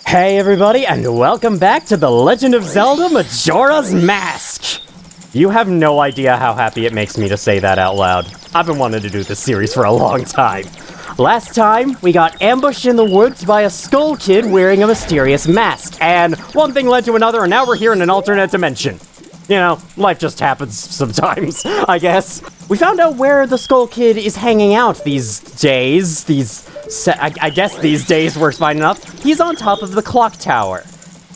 Hey everybody, and welcome back to The Legend of Zelda Majora's Mask! You have no idea how happy it makes me to say that out loud. I've been wanting to do this series for a long time. Last time, we got ambushed in the woods by a skull kid wearing a mysterious mask, and one thing led to another, and now we're here in an alternate dimension. You know, life just happens sometimes, I guess. We found out where the skull kid is hanging out these days, I guess these days works fine enough. He's on top of the clock tower,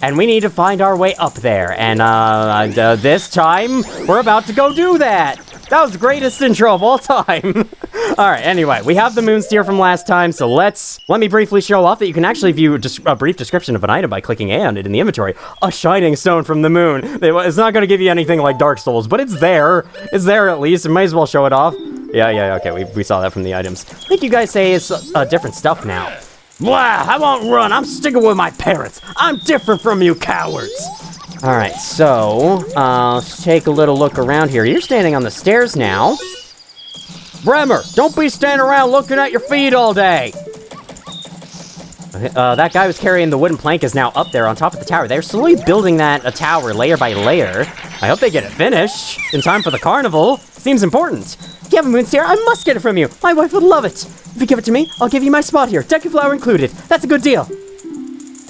and we need to find our way up there, and this time, we're about to go do that! That was the greatest intro of all time! Alright, anyway, we have the moon steer from last time, so let me briefly show off that you can actually view a brief description of an item by clicking A on it in the inventory. A shining stone from the moon. It's not going to give you anything like Dark Souls, but it's there. It's there at least, and might as well show it off. Yeah, okay, we saw that from the items. I think you guys say it's different stuff now. Blah, I won't run, I'm sticking with my parents. I'm different from you cowards. Alright, so, let's take a little look around here. You're standing on the stairs now. Bremer, don't be standing around looking at your feet all day! That guy who's carrying the wooden plank is now up there on top of the tower. They're slowly building a tower layer by layer. I hope they get it finished in time for the carnival. Seems important. You have a moon steer? I must get it from you. My wife would love it. If you give it to me, I'll give you my spot here. Deku flower included. That's a good deal.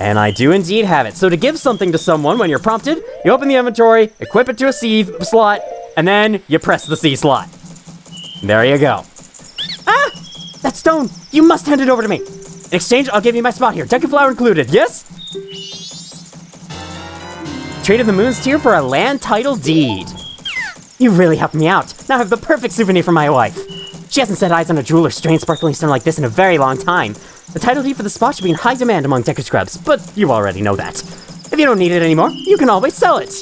And I do indeed have it. So to give something to someone when you're prompted, you open the inventory, equip it to a C slot, and then you press the C slot. There you go. Ah! That stone! You must hand it over to me. In exchange, I'll give you my spot here. Deku flower included, yes? Traded the moon steer for a land title deed. You really helped me out. Now I have the perfect souvenir for my wife. She hasn't set eyes on a jewel or strange sparkling stone like this in a very long time. The title deed for the spot should be in high demand among Deku scrubs, but you already know that. If you don't need it anymore, you can always sell it.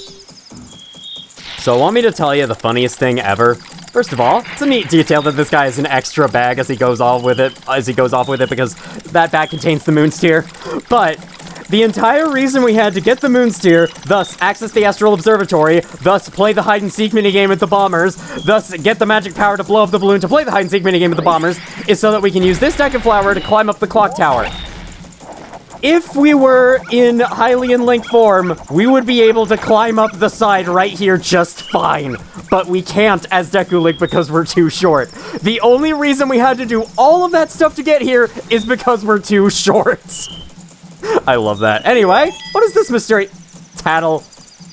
So want me to tell you the funniest thing ever? First of all, it's a neat detail that this guy has an extra bag as he goes off with it because that bag contains the moon steer. But the entire reason we had to get the moon steer, thus access the Astral Observatory, thus play the hide-and-seek minigame with the bombers, thus get the magic power to blow up the balloon to play the hide-and-seek minigame with the bombers, is so that we can use this Deku flower to climb up the clock tower. If we were in Hylian Link form, we would be able to climb up the side right here just fine. But we can't as Deku Link because we're too short. The only reason we had to do all of that stuff to get here is because we're too short. I love that. Anyway, what is this mystery? Tattle.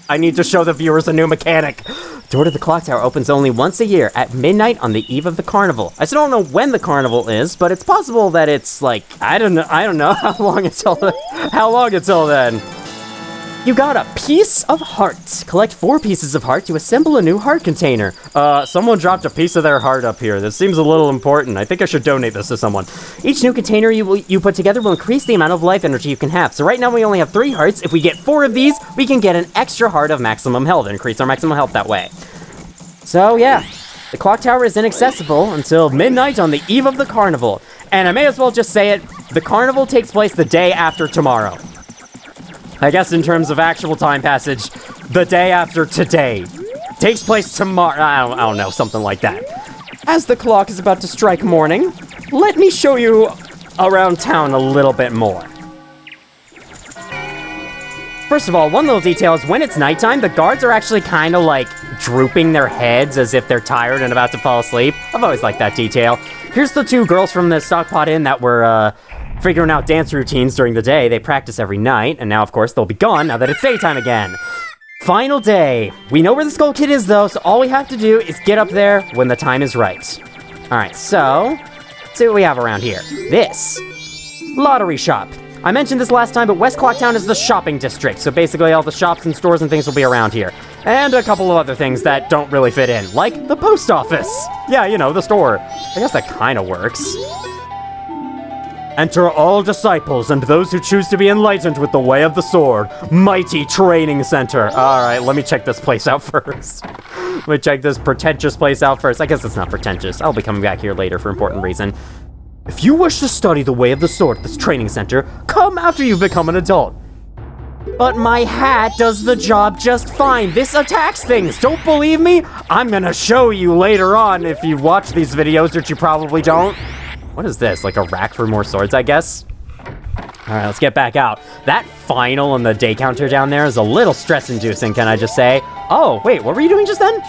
I need to show the viewers a new mechanic. Door to the clock tower opens only once a year at midnight on the eve of the carnival. I still don't know when the carnival is, but it's possible that it's like, I don't know how long until then. You got a piece of heart. Collect 4 pieces of heart to assemble a new heart container. Someone dropped a piece of their heart up here. This seems a little important. I think I should donate this to someone. Each new container you put together will increase the amount of life energy you can have. So right now we only have 3 hearts. If we get 4 of these, we can get an extra heart of maximum health, increase our maximum health that way. So yeah, the clock tower is inaccessible until midnight on the eve of the carnival. And I may as well just say it, the carnival takes place the day after tomorrow. I guess in terms of actual time passage, the day after today. Takes place tomorrow, I don't know, something like that. As the clock is about to strike morning, let me show you around town a little bit more. First of all, one little detail is when it's nighttime, the guards are actually kind of like drooping their heads as if they're tired and about to fall asleep. I've always liked that detail. Here's the 2 girls from the Stockpot Inn that were, figuring out dance routines during the day. They practice every night, and now, of course, they'll be gone now that it's daytime again. Final day. We know where the Skull Kid is, though, so all we have to do is get up there when the time is right. Alright, so, let's see what we have around here. This. Lottery shop. I mentioned this last time, but West Clocktown is the shopping district, so basically all the shops and stores and things will be around here. And a couple of other things that don't really fit in, like the post office. Yeah, you know, the store. I guess that kind of works. Enter all disciples and those who choose to be enlightened with the way of the sword. Mighty Training Center. Alright, let me check this place out first. Let me check this pretentious place out first. I guess it's not pretentious. I'll be coming back here later for important reason. If you wish to study the way of the sword at this training center, come after you've become an adult. But my hat does the job just fine. This attacks things. Don't believe me? I'm gonna show you later on if you watch these videos, which you probably don't. What is this? Like a rack for more swords, I guess? Alright, let's get back out. That final on the day counter down there is a little stress-inducing, can I just say? Oh, wait, what were you doing just then?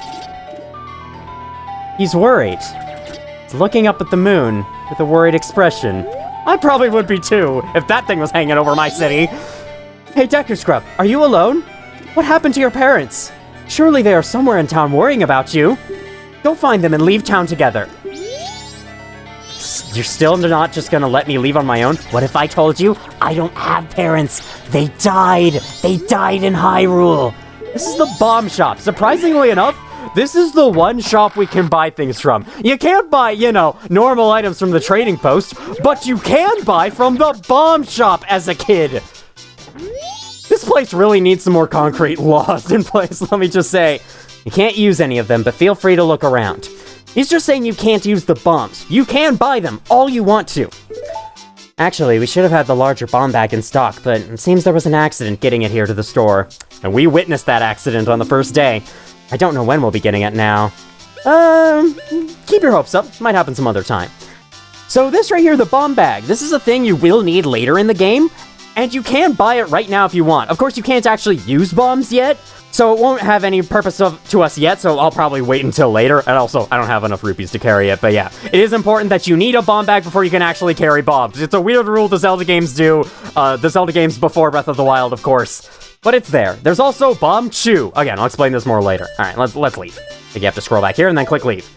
He's worried. He's looking up at the moon with a worried expression. I probably would be too, if that thing was hanging over my city. Hey, Deku Scrub, are you alone? What happened to your parents? Surely they are somewhere in town worrying about you. Go find them and leave town together. You're still not just gonna let me leave on my own? What if I told you I don't have parents? They died. They died in Hyrule. This is the bomb shop. Surprisingly enough, this is the one shop we can buy things from. You can't buy, you know, normal items from the trading post, but you can buy from the bomb shop as a kid. This place really needs some more concrete laws in place, let me just say. You can't use any of them, but feel free to look around. He's just saying you can't use the bombs. You can buy them all you want to. Actually, we should have had the larger bomb bag in stock, but it seems there was an accident getting it here to the store. And we witnessed that accident on the first day. I don't know when we'll be getting it now. Keep your hopes up. Might happen some other time. So this right here, the bomb bag. This is a thing you will need later in the game, and you can buy it right now if you want. Of course, you can't actually use bombs yet, so it won't have any purpose to us yet, so I'll probably wait until later. And also, I don't have enough rupees to carry it, but yeah. It is important that you need a bomb bag before you can actually carry bombs. It's a weird rule the Zelda games do. The Zelda games before Breath of the Wild, of course. But it's there. There's also Bomb Chew. Again, I'll explain this more later. Alright, let's leave. I think you have to scroll back here and then click leave.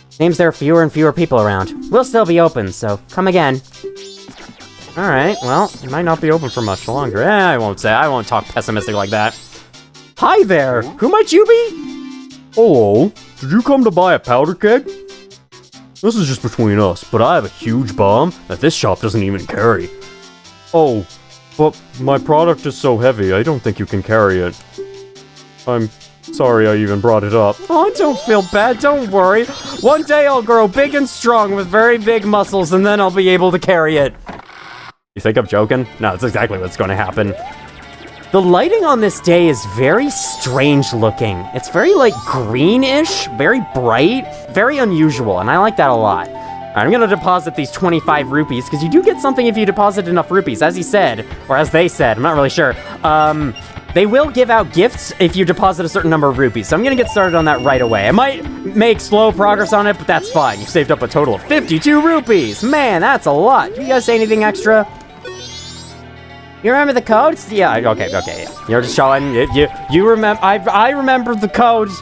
Seems there are fewer and fewer people around. We'll still be open, so come again. Alright, well, it might not be open for much longer. I won't talk pessimistic like that. Hi there! Who might you be? Hello, did you come to buy a powder keg? This is just between us, but I have a huge bomb that this shop doesn't even carry. Oh, but my product is so heavy, I don't think you can carry it. I'm sorry I even brought it up. Oh, don't feel bad, don't worry. One day I'll grow big and strong with very big muscles, and then I'll be able to carry it. You think I'm joking? No, that's exactly what's going to happen. The lighting on this day is very strange looking. It's very, like, greenish, very bright, very unusual, and I like that a lot. I'm gonna deposit these 25 rupees, because you do get something if you deposit enough rupees, as he said, or as they said, I'm not really sure. They will give out gifts if you deposit a certain number of rupees, so I'm gonna get started on that right away. I might make slow progress on it, but that's fine. You've saved up a total of 52 rupees. Man, that's a lot. Do you guys say anything extra? You remember the codes? Yeah, okay, yeah. You're just showing, you remember, I remember the codes.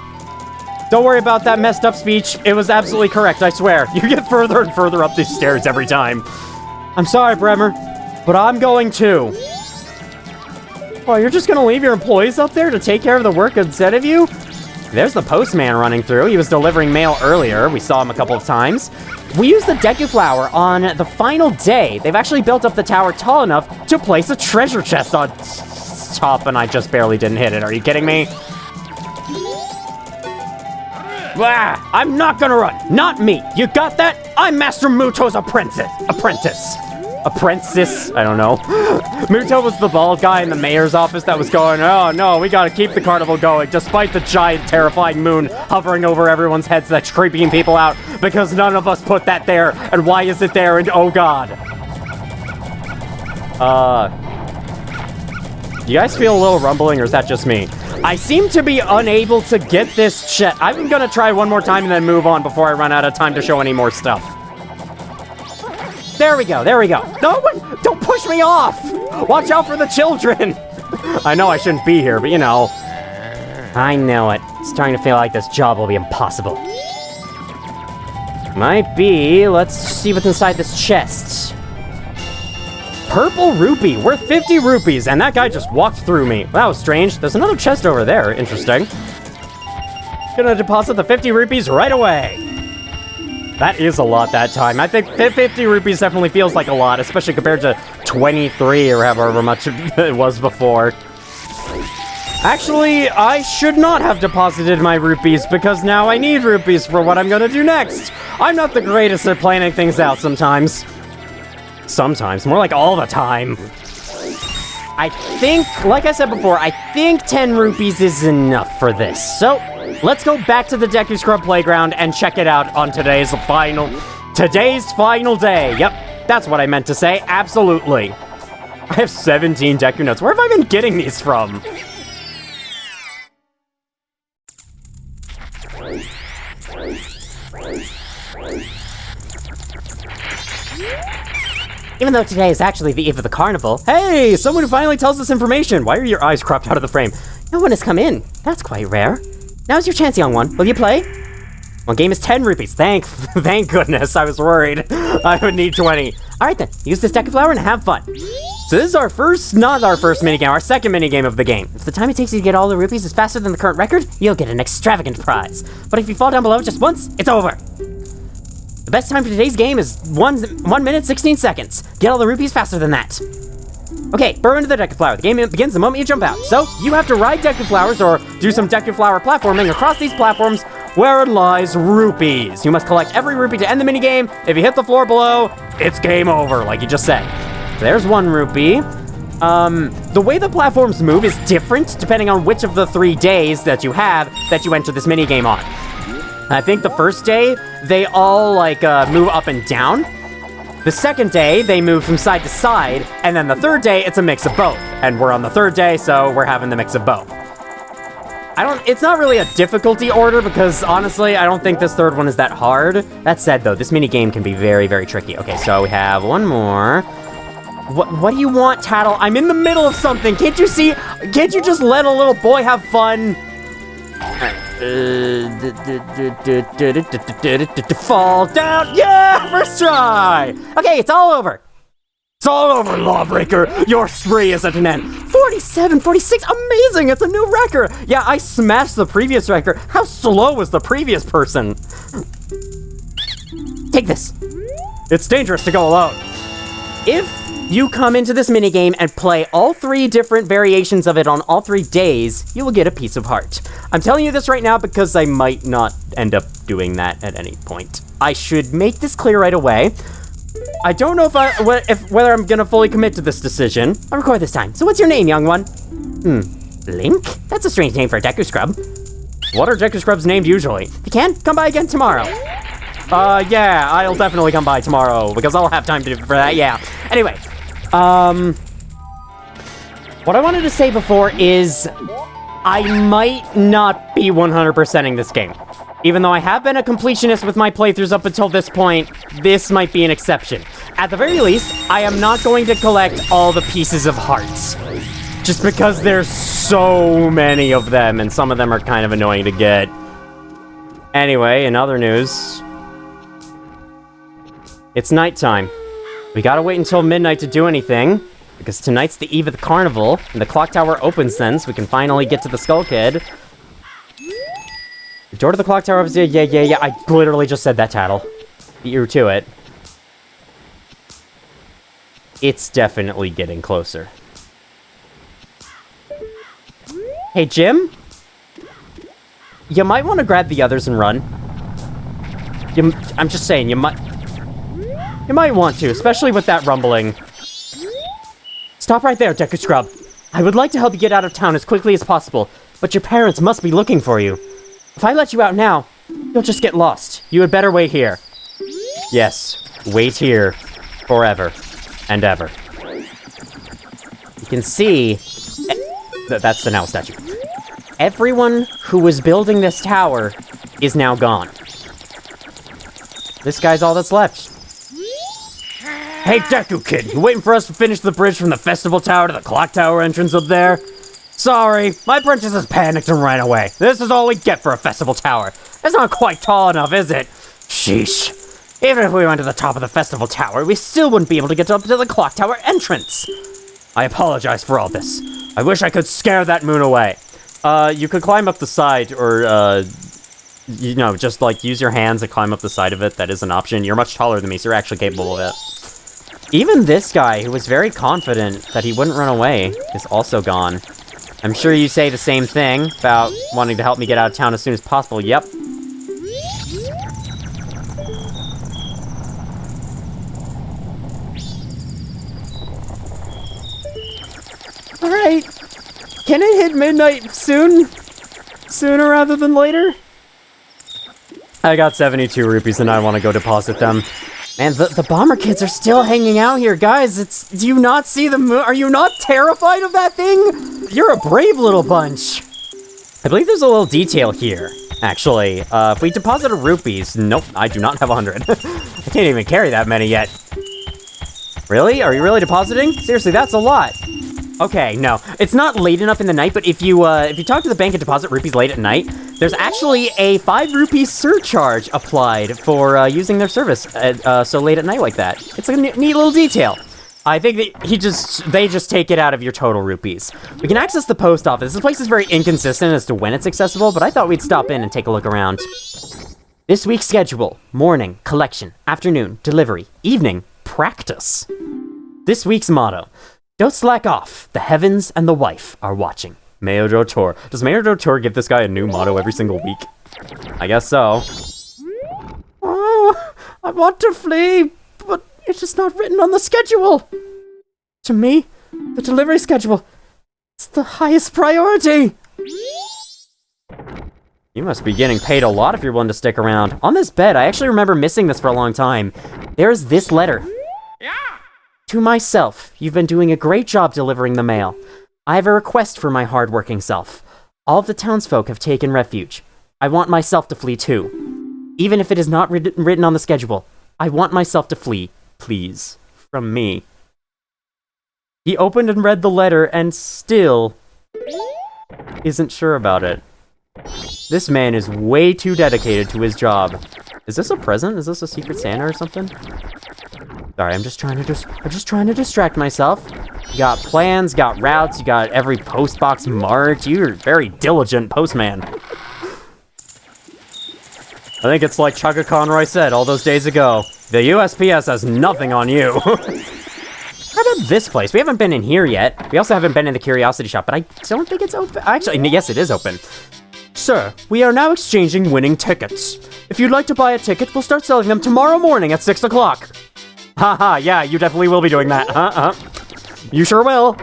Don't worry about that messed up speech. It was absolutely correct, I swear. You get further and further up these stairs every time. I'm sorry, Bremer, but I'm going too. Oh, you're just gonna leave your employees up there to take care of the work instead of you? There's the postman running through. He was delivering mail earlier. We saw him a couple of times. We used the Deku Flower on the final day. They've actually built up the tower tall enough to place a treasure chest on top, and I just barely didn't hit it. Are you kidding me? Blah! I'm not gonna run. Not me. You got that? I'm Master Muto's apprentice. Apprentice? I don't know. Muto was the bald guy in the mayor's office that was going, oh no, we gotta keep the carnival going, despite the giant, terrifying moon hovering over everyone's heads that's creeping people out, because none of us put that there, and why is it there, and oh god. You guys feel a little rumbling, or is that just me? I seem to be unable to get this chest. I'm gonna try one more time and then move on before I run out of time to show any more stuff. There we go. No, don't push me off! Watch out for the children! I know I shouldn't be here, but you know. I know it. It's starting to feel like this job will be impossible. Might be. Let's see what's inside this chest. Purple rupee, worth 50 rupees, and that guy just walked through me. That was strange. There's another chest over there. Interesting. Gonna deposit the 50 rupees right away. That is a lot that time. I think 50 rupees definitely feels like a lot, especially compared to 23 or however much it was before. Actually, I should not have deposited my rupees because now I need rupees for what I'm gonna do next. I'm not the greatest at planning things out sometimes. Sometimes, more like all the time. I think, like I said before, I think 10 rupees is enough for this. So, let's go back to the Deku Scrub Playground and check it out on today's final day. Yep, that's what I meant to say, absolutely. I have 17 Deku notes. Where have I been getting these from? Even though today is actually the eve of the carnival. Hey, someone who finally tells us information. Why are your eyes cropped out of the frame? No one has come in. That's quite rare. Now's your chance, young one. Will you play? One game is 10 rupees. Thank goodness. I was worried I would need 20. All right then, use this Deku flower and have fun. So this is not our first minigame, our second minigame of the game. If the time it takes you to get all the rupees is faster than the current record, you'll get an extravagant prize. But if you fall down below just once, it's over. The best time for today's game is 1 minute, 16 seconds. Get all the rupees faster than that. Okay, burrow into the Deku Flower. The game begins the moment you jump out. So, you have to ride Deku Flowers or do some Deku Flower platforming across these platforms wherein lies rupees. You must collect every rupee to end the minigame. If you hit the floor below, it's game over, like you just said. So there's 1 rupee. The way the platforms move is different depending on which of the 3 days that you have that you enter this minigame on. I think the first day, they all, move up and down. The second day, they move from side to side, and then the third day, it's a mix of both. And we're on the 3rd day, so we're having the mix of both. It's not really a difficulty order, because honestly, I don't think this 3rd one is that hard. That said, though, this minigame can be very, very tricky. Okay, so we have 1 more. What do you want, Tattle? I'm in the middle of something. Can't you see? Can't you just let a little boy have fun? Fall down. Yeah, first try. Okay, it's all over. It's all over, Lawbreaker. Your spree is at an end. 47, 46. Amazing. It's a new record. Yeah, I smashed the previous record. How slow was the previous person? Take this. It's dangerous to go alone. If you come into this minigame and play all 3 different variations of it on all 3 days, you will get a piece of heart. I'm telling you this right now because I might not end up doing that at any point. I should make this clear right away. I don't know whether I'm gonna fully commit to this decision. I'll record this time. So what's your name, young one? Link? That's a strange name for a Deku Scrub. What are Deku Scrubs named usually? If you can, come by again tomorrow. Yeah, I'll definitely come by tomorrow because I'll have time for that, yeah. Anyway. What I wanted to say before is I might not be 100%ing this game. Even though I have been a completionist with my playthroughs up until this point, this might be an exception. At the very least, I am not going to collect all the pieces of hearts. Just because there's so many of them, and some of them are kind of annoying to get. Anyway, in other news, it's nighttime. We gotta wait until midnight to do anything, because tonight's the eve of the carnival, and the clock tower opens then, so we can finally get to the Skull Kid. The door to the clock tower opens, yeah, I literally just said that, Tattle. Beat you to it. It's definitely getting closer. Hey, Jim? You might want to grab the others and run. I'm just saying, you might want to, especially with that rumbling. Stop right there, Deku Scrub. I would like to help you get out of town as quickly as possible, but your parents must be looking for you. If I let you out now, you'll just get lost. You had better wait here. Yes, wait here forever and ever. You can see... That's the Now statue. Everyone who was building this tower is now gone. This guy's all that's left. Hey, Deku Kid, you waiting for us to finish the bridge from the festival tower to the clock tower entrance up there? Sorry, my princess has panicked and ran away. This is all we get for a festival tower. It's not quite tall enough, is it? Sheesh. Even if we went to the top of the festival tower, we still wouldn't be able to get up to the clock tower entrance. I apologize for all this. I wish I could scare that moon away. You could climb up the side, or, just, use your hands and climb up the side of it. That is an option. You're much taller than me, so you're actually capable of it. Even this guy, who was very confident that he wouldn't run away, is also gone. I'm sure you say the same thing about wanting to help me get out of town as soon as possible. Yep. Alright. Can it hit midnight soon? Sooner rather than later? I got 72 rupees and I want to go deposit them. Man, the bomber kids are still hanging out here. Guys, do you not see the moon? Are you not terrified of that thing? You're a brave little bunch. I believe there's a little detail here, actually. If we deposited rupees... Nope, I do not have 100. I can't even carry that many yet. Really? Are you really depositing? Seriously, that's a lot. Okay, no. It's not late enough in the night, but if you talk to the bank and deposit rupees late at night, there's actually a 5 rupee surcharge applied for using their service so late at night like that. It's a neat little detail. I think that they just take it out of your total rupees. We can access the post office. This place is very inconsistent as to when it's accessible, but I thought we'd stop in and take a look around. This week's schedule: morning, collection; afternoon, delivery; evening, practice. This week's motto: don't slack off. The heavens and the wife are watching. Majora. Does Majora give this guy a new motto every single week? I guess so. Oh, I want to flee, but it is not written on the schedule. To me, the delivery schedule is the highest priority. You must be getting paid a lot if you're willing to stick around. On this bed, I actually remember missing this for a long time. There's this letter. To myself, you've been doing a great job delivering the mail. I have a request for my hard-working self. All of the townsfolk have taken refuge. I want myself to flee too. Even if it is not written on the schedule, I want myself to flee, please, from me. He opened and read the letter and still isn't sure about it. This man is way too dedicated to his job. Is this a present? Is this a Secret Santa or something? Sorry, I'm just trying to distract myself. You got plans, got routes, you got every post box marked. You're a very diligent postman. I think it's like Chugga Conroy said all those days ago. The USPS has nothing on you. How about this place? We haven't been in here yet. We also haven't been in the Curiosity Shop, but I don't think it's open. Actually, yes, it is open. Sir, we are now exchanging winning tickets. If you'd like to buy a ticket, we'll start selling them tomorrow morning at 6 o'clock. Haha, yeah, you definitely will be doing that. You sure will.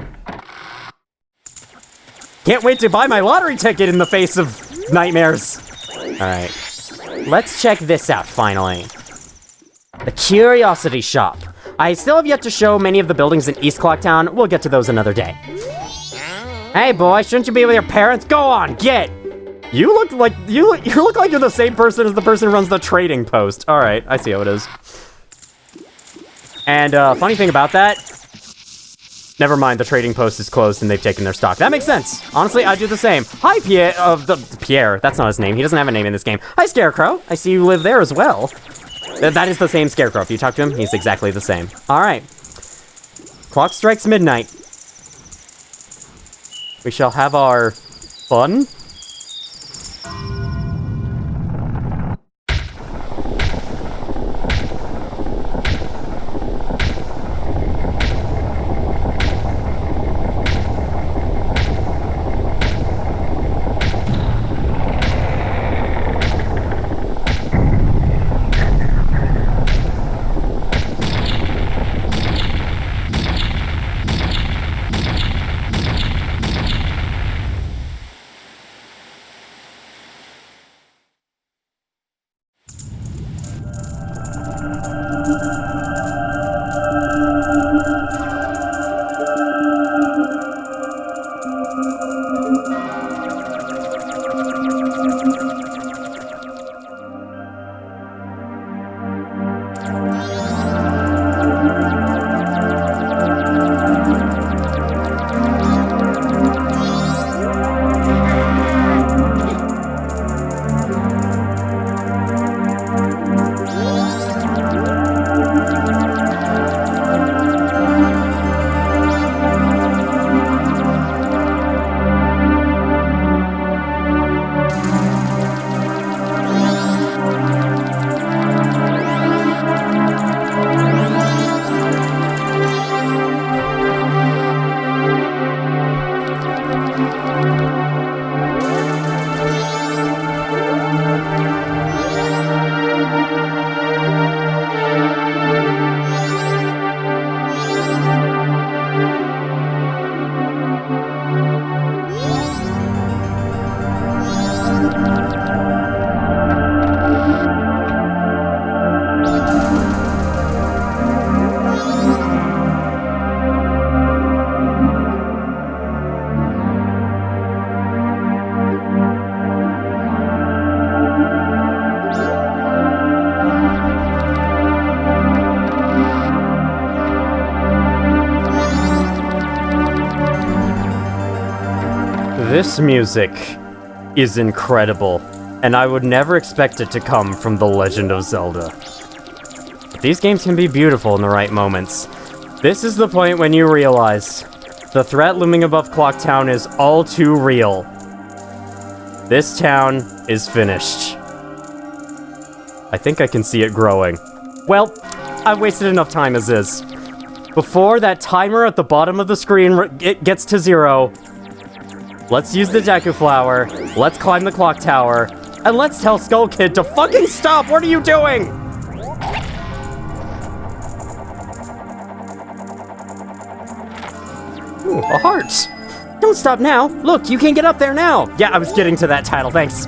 Can't wait to buy my lottery ticket in the face of nightmares. Alright. Let's check this out, finally. The Curiosity Shop. I still have yet to show many of the buildings in East Clocktown. We'll get to those another day. Hey, boy, shouldn't you be with your parents? Go on, get! You look like you're the same person as the person who runs the trading post. Alright, I see how it is. And, funny thing about that... Never mind, the trading post is closed and they've taken their stock. That makes sense. Honestly, I do the same. Hi, Pierre, Pierre, that's not his name. He doesn't have a name in this game. Hi, Scarecrow. I see you live there as well. That is the same Scarecrow. If you talk to him, he's exactly the same. Alright. Clock strikes midnight. We shall have our fun. This music is incredible, and I would never expect it to come from The Legend of Zelda. But these games can be beautiful in the right moments. This is the point when you realize the threat looming above Clock Town is all too real. This town is finished. I think I can see it growing. Well, I've wasted enough time as is. Before that timer at the bottom of the screen it gets to 0, let's use the Deku Flower, let's climb the clock tower, and let's tell Skull Kid to fucking stop! What are you doing? Ooh, a heart! Don't stop now! Look, you can get up there now! Yeah, I was getting to that title, thanks.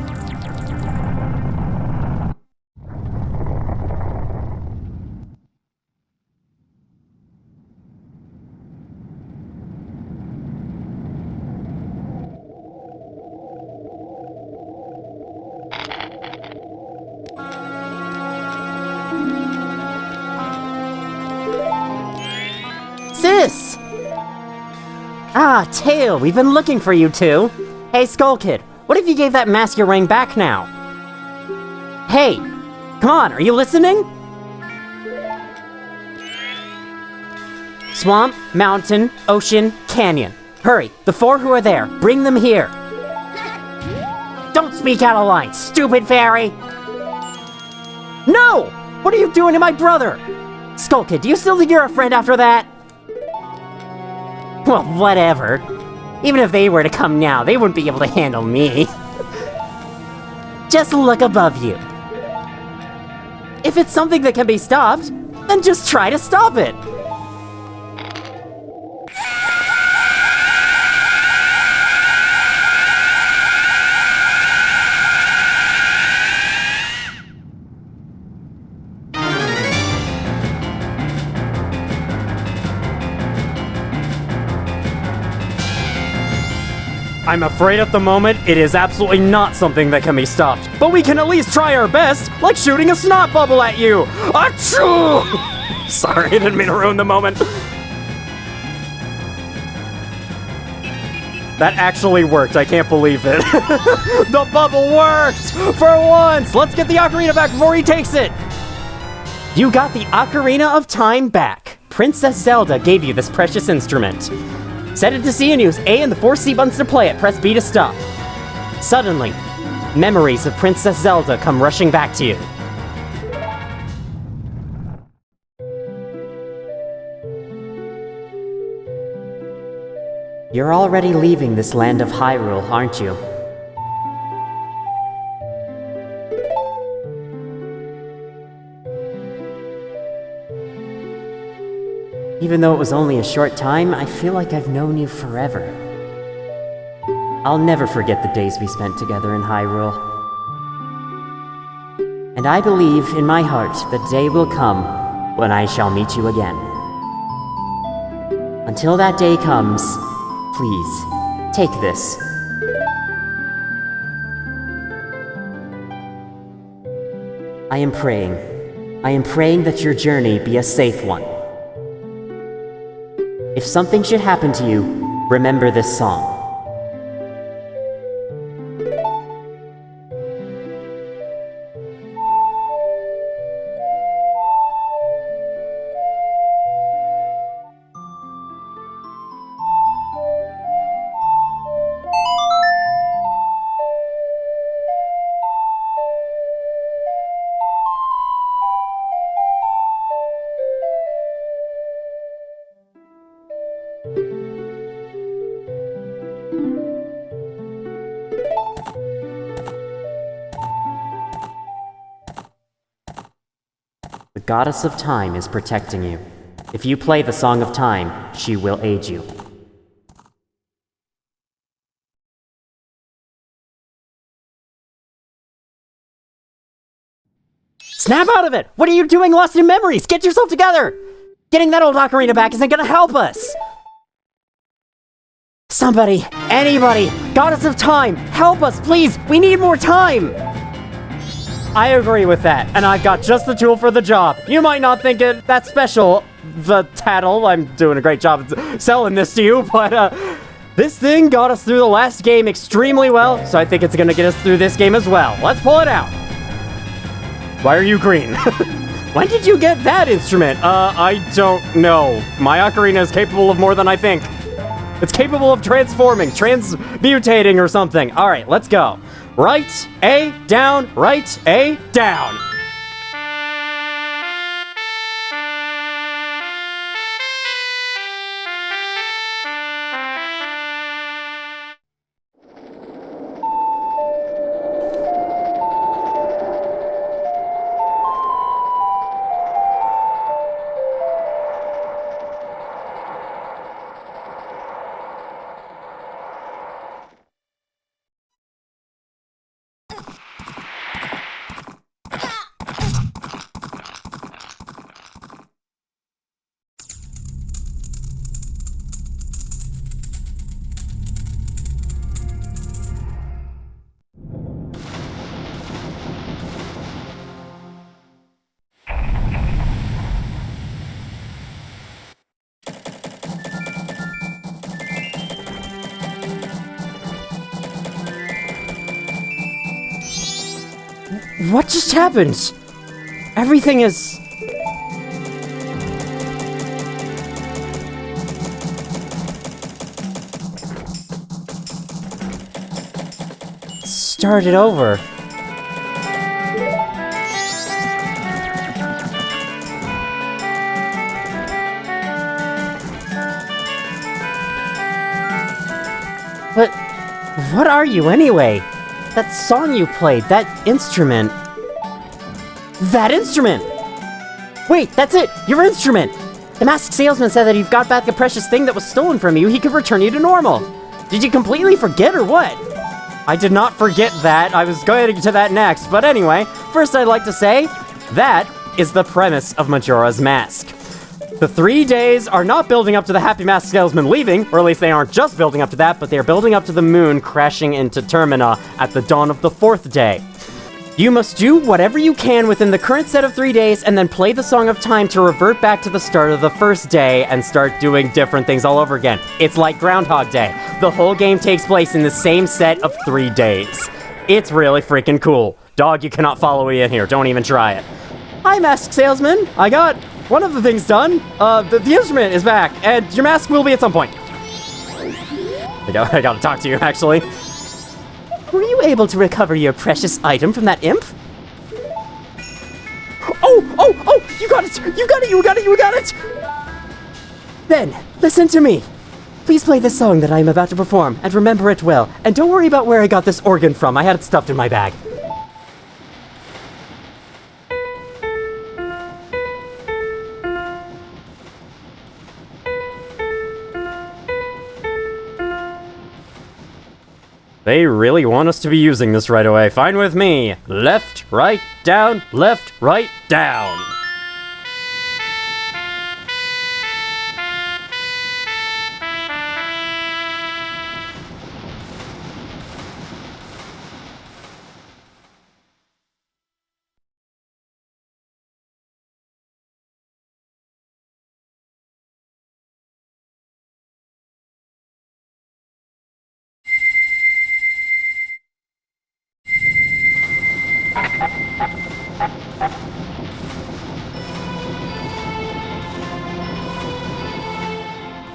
Sis! Ah, Tail, we've been looking for you two. Hey, Skull Kid, what if you gave that mask your ring back now? Hey, come on, are you listening? Swamp, mountain, ocean, canyon. Hurry, the 4 who are there, bring them here. Don't speak out of line, stupid fairy! No! What are you doing to my brother? Skull Kid, do you still think you're a friend after that? Well, whatever. Even if they were to come now, they wouldn't be able to handle me. Just look above you. If it's something that can be stopped, then just try to stop it. I'm afraid at the moment, it is absolutely not something that can be stopped. But we can at least try our best, like shooting a snot bubble at you! Achoo! Sorry, I didn't mean to ruin the moment. That actually worked, I can't believe it. The bubble worked! For once! Let's get the ocarina back before he takes it! You got the Ocarina of Time back. Princess Zelda gave you this precious instrument. Set it to C and use A and the 4 C buttons to play it. Press B to stop. Suddenly, memories of Princess Zelda come rushing back to you. You're already leaving this land of Hyrule, aren't you? Even though it was only a short time, I feel like I've known you forever. I'll never forget the days we spent together in Hyrule. And I believe in my heart the day will come when I shall meet you again. Until that day comes, please, take this. I am praying that your journey be a safe one. If something should happen to you, remember this song. The Goddess of Time is protecting you. If you play the Song of Time, she will aid you. Snap out of it! What are you doing lost in memories? Get yourself together! Getting that old ocarina back isn't gonna help us! Somebody, anybody, Goddess of Time, help us, please! We need more time! I agree with that, and I've got just the tool for the job. You might not think it that special, the tattle. I'm doing a great job selling this to you, but This thing got us through the last game extremely well, so I think it's gonna get us through this game as well. Let's pull it out. Why are you green? When did you get that instrument? I don't know. My ocarina is capable of more than I think. It's capable of transforming, transmutating or something. All right, let's go. Right, A, down, right, A, down. What just happened? Everything is... started over. But what are you anyway? That song you played, that instrument. That instrument! Wait, that's it! Your instrument! The masked salesman said that if you've got back a precious thing that was stolen from you, he could return you to normal. Did you completely forget or what? I did not forget that. I was going to that next. But anyway, first I'd like to say, that is the premise of Majora's Mask. The 3 days are not building up to the Happy Mask Salesman leaving, or at least they aren't just building up to that, but they are building up to the moon crashing into Termina at the dawn of the 4th day. You must do whatever you can within the current set of 3 days, and then play the Song of Time to revert back to the start of the 1st day and start doing different things all over again. It's like Groundhog Day. The whole game takes place in the same set of 3 days. It's really freaking cool. Dog, you cannot follow me in here. Don't even try it. Hi, Mask Salesman. I got one of the things done. The instrument is back, and your mask will be at some point. I gotta talk to you, actually. Were you able to recover your precious item from that imp? Oh! You got it! You got it! Then, listen to me. Please play this song that I am about to perform, and remember it well. And don't worry about where I got this organ from. I had it stuffed in my bag. They really want us to be using this right away. Fine with me. Left, right, down, left, right, down.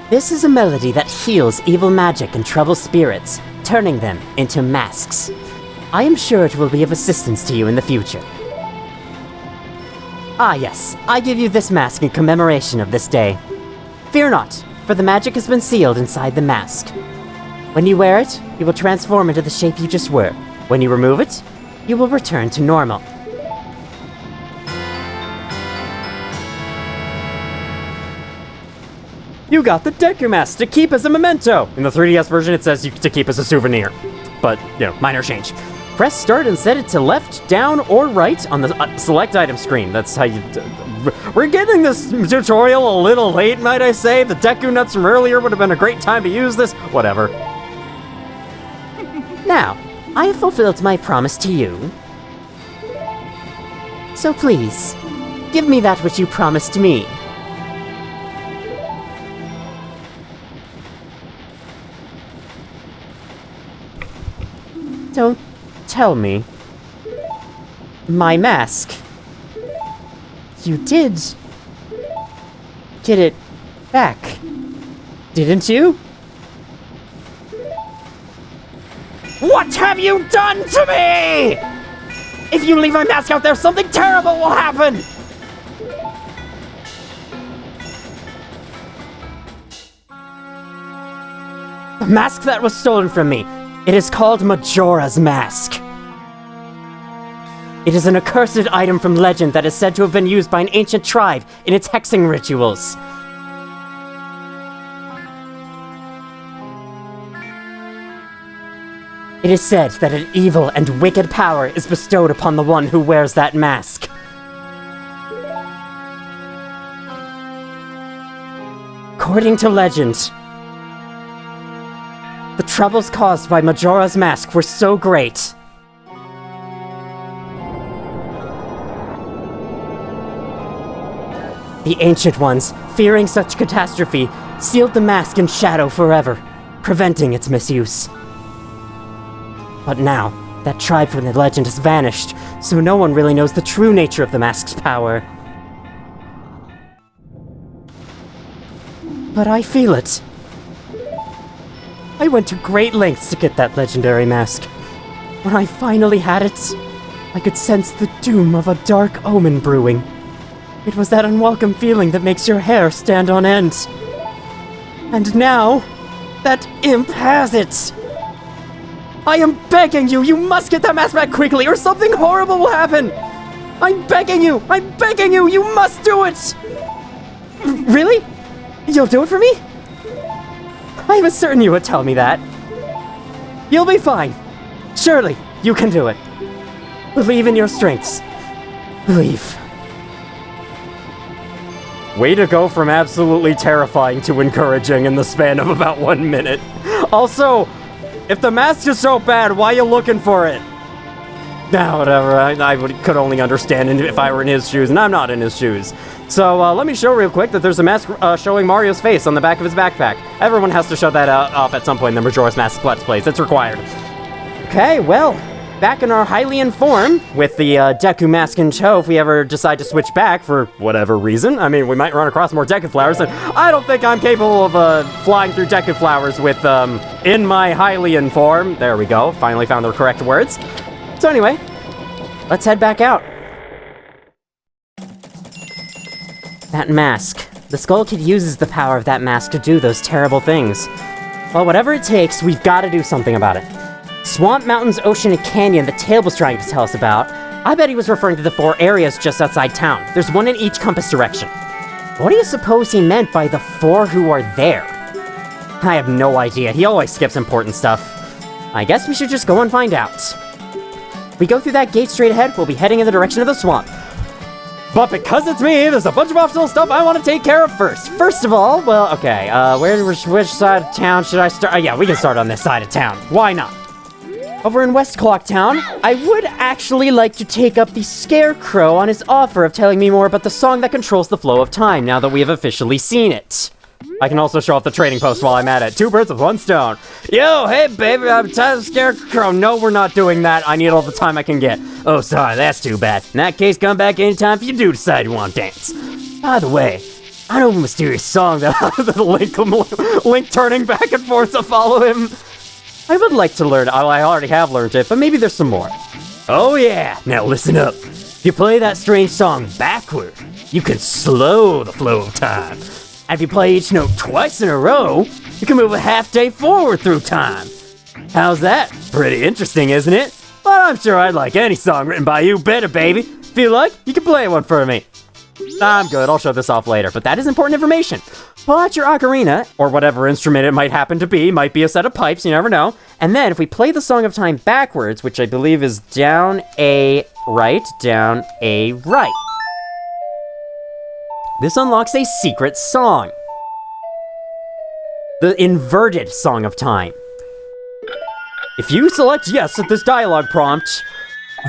This is a melody that heals evil magic and troubled spirits, turning them into masks. I am sure it will be of assistance to you in the future. Ah yes, I give you this mask in commemoration of this day. Fear not, for the magic has been sealed inside the mask. When you wear it, you will transform into the shape you just were. When you remove it, you will return to normal. You got the Deku mask to keep as a memento. In the 3DS version, it says to keep as a souvenir. But, minor change. Press start and set it to left, down, or right on the select item screen. That's how you... We're getting this tutorial a little late, might I say. The Deku nuts from earlier would have been a great time to use this. Whatever. Now, I have fulfilled my promise to you. So please, give me that which you promised me. Don't tell me. My mask. You did get it back, didn't you? What have you done to me? If you leave my mask out there, something terrible will happen! The mask that was stolen from me. It is called Majora's Mask. It is an accursed item from legend that is said to have been used by an ancient tribe in its hexing rituals. It is said that an evil and wicked power is bestowed upon the one who wears that mask. According to legend, the troubles caused by Majora's Mask were so great the Ancient Ones, fearing such catastrophe, sealed the mask in shadow forever, preventing its misuse. But now, that tribe from the legend has vanished, so no one really knows the true nature of the mask's power. But I feel it. I went to great lengths to get that legendary mask. When I finally had it, I could sense the doom of a dark omen brewing. It was that unwelcome feeling that makes your hair stand on end. And now, that imp has it! I am begging you, you must get that mask back quickly or something horrible will happen! I'm begging you, you must do it! Really? You'll do it for me? I was certain you would tell me that. You'll be fine. Surely, you can do it. Believe in your strengths. Believe. Way to go from absolutely terrifying to encouraging in the span of about 1 minute. Also, if the mask is so bad, why are you looking for it? Nah, whatever. I could only understand if I were in his shoes, and I'm not in his shoes. So, let me show real quick that there's a mask showing Mario's face on the back of his backpack. Everyone has to show that off at some point in the Majora's Mask Let's Plays. It's required. Okay, well, back in our Hylian form, with the Deku mask in tow if we ever decide to switch back for whatever reason. I mean, we might run across more Deku flowers, and I don't think I'm capable of flying through Deku flowers with, in my Hylian form. There we go, finally found the correct words. So anyway, let's head back out. That mask. The Skull Kid uses the power of that mask to do those terrible things. Well, whatever it takes, we've got to do something about it. Swamp, mountains, ocean, and canyon that Tail was trying to tell us about, I bet he was referring to the 4 areas just outside town. There's one in each compass direction. What do you suppose he meant by the 4 who are there? I have no idea. He always skips important stuff. I guess we should just go and find out. If we go through that gate straight ahead, we'll be heading in the direction of the swamp. But because it's me, there's a bunch of optional stuff I want to take care of first. First of all, well, okay, which side of town should I start? Yeah, we can start on this side of town. Why not? Over in West Clock Town, I would actually like to take up the Scarecrow on his offer of telling me more about the song that controls the flow of time, now that we have officially seen it. I can also show off the trading post while I'm at it. 2 birds with 1 stone. Yo, hey baby, I'm tired of Scarecrow. No, we're not doing that. I need all the time I can get. Oh, sorry, that's too bad. In that case, come back anytime if you do decide you want to dance. By the way, I know of a mysterious song that Link turning back and forth to follow him. I would like to learn. I already have learned it, but maybe there's some more. Oh yeah, now listen up. If you play that strange song backward, you can slow the flow of time. And if you play each note twice in a row, you can move a half day forward through time. How's that? Pretty interesting, isn't it? But I'm sure I'd like any song written by you better, baby. If you like, you can play one for me. I'm good, I'll show this off later, but that is important information. Pull out your ocarina, or whatever instrument it might happen to be, might be a set of pipes, you never know. And then if we play the Song of Time backwards, which I believe is down A right, down A right. This unlocks a secret song. The inverted Song of Time. If you select yes at this dialogue prompt,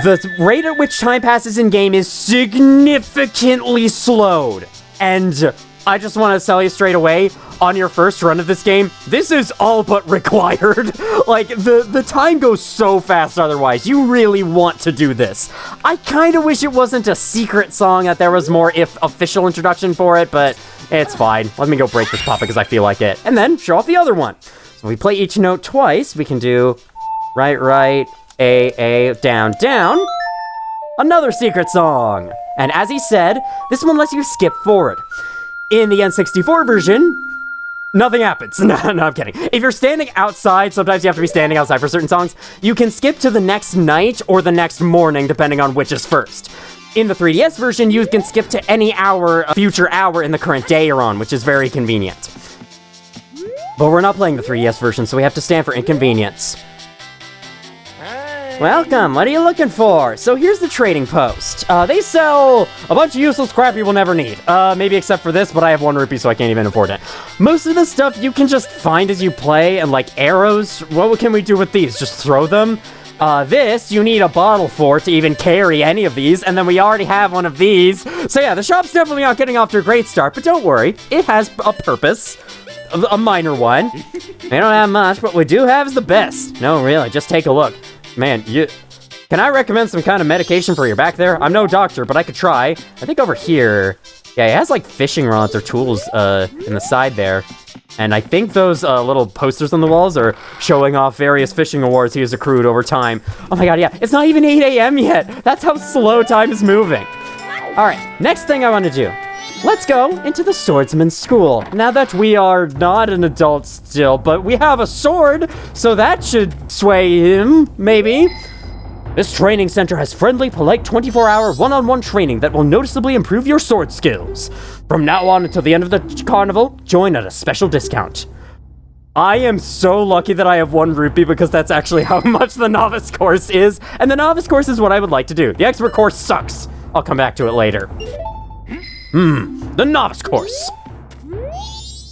the rate at which time passes in-game is significantly slowed. And I just want to tell you straight away, on your first run of this game, this is all but required. Like, the time goes so fast otherwise. You really want to do this. I kind of wish it wasn't a secret song, that there was more official introduction for it, but it's fine. Let me go break this puppet because I feel like it. And then show off the other one. So we play each note twice. We can do right, A, down, down. Another secret song. And as he said, this one lets you skip forward. In the N64 version, nothing happens. No, I'm kidding. If you're standing outside, sometimes you have to be standing outside for certain songs, you can skip to the next night or the next morning, depending on which is first. In the 3DS version, you can skip to any future hour in the current day you're on, which is very convenient. But we're not playing the 3DS version, so we have to stand for inconvenience. Welcome, what are you looking for? So here's the trading post. They sell a bunch of useless crap you will never need. Maybe except for this, but I have 1 rupee, so I can't even afford it. Most of the stuff you can just find as you play, and like arrows, what can we do with these? Just throw them? This, you need a bottle for to even carry any of these, and then we already have one of these. So yeah, the shop's definitely not getting off to a great start, but don't worry, it has a purpose. A minor one. We don't have much, but we do have the best. No, really, just take a look. Man, can I recommend some kind of medication for your back there? I'm no doctor, but I could try. I think over here, yeah, it has like fishing rods or tools in the side there. And I think those little posters on the walls are showing off various fishing awards he has accrued over time. Oh my god, yeah, it's not even 8 a.m. yet. That's how slow time is moving. All right, next thing I want to do. Let's go into the swordsman's school. Now that we are not an adult still, but we have a sword, so that should sway him, maybe. This training center has friendly, polite 24-hour one-on-one training that will noticeably improve your sword skills. From now on until the end of the carnival, join at a special discount. I am so lucky that I have 1 rupee because that's actually how much the novice course is, and the novice course is what I would like to do. The expert course sucks. I'll come back to it later. The novice course.